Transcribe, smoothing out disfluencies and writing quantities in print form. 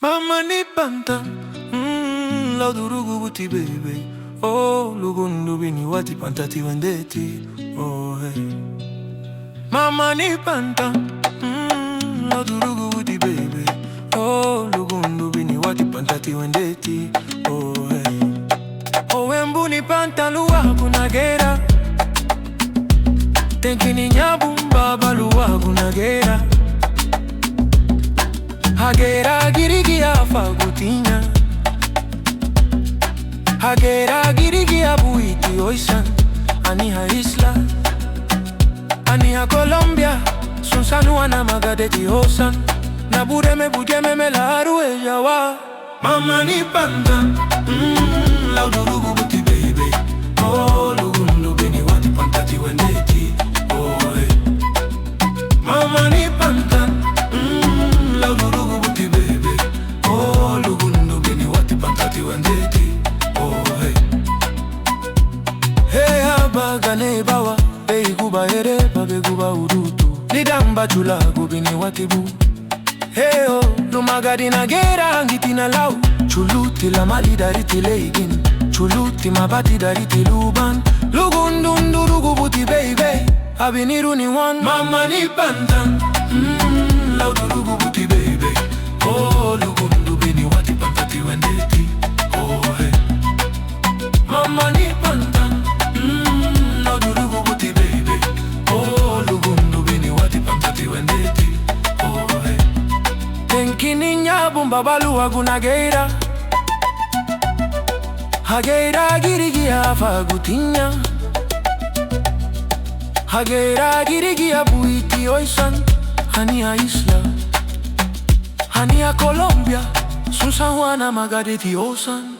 Mama ni panta, la durugu buti baby. Oh, lugundu bini wati pantati wendeti. Oh hey. Mama ni panta, la durugu buti baby. Oh, lugundu bini wati pantati wendeti. Oh hey. Oh embu ni panta luwa Nageira. Tenkini nyabumba baluwa Nageira. Nageira girigi afagutinya. Nageira girigi abuiti oisan. Aniha isla, aniha Colombia. Sunsanu na magadeti osan. Nabureme bujeme melaru ejawa. Mama ni panda, laudurugu buti baby. Oh lugundu beni wati pantati wendeti. Oh hey. Mama ni panda, laudurugu buti baby. Oh lugundu beni wati pantati wendeti. Oh hey. Hey abagane bawa, hey guba ere babe guba urutu. Lidamba chula gubini watibu. Hey oh, lumagadi Nageira angitina lau. Chuluti la mali dariti leigin. Chuluti mabati dariti luban. Lugundundu lugubuti baby. Abiniru ni one. Mama ni pantan. Laudu lugubuti baby. Oh lugundu bini wati pantati wendeti. Oh hey. Mama ni pantan. Laudu lugubuti baby. Oh lugundu bini wati pantati wendeti. Oh hey. Tenkini nyabumba baluwa Nageira. Nageira girigi afagutinya. Nageira girigi abuiti oisan. Aniha isla, aniha Colombia. Sunsanu na magadeti osan.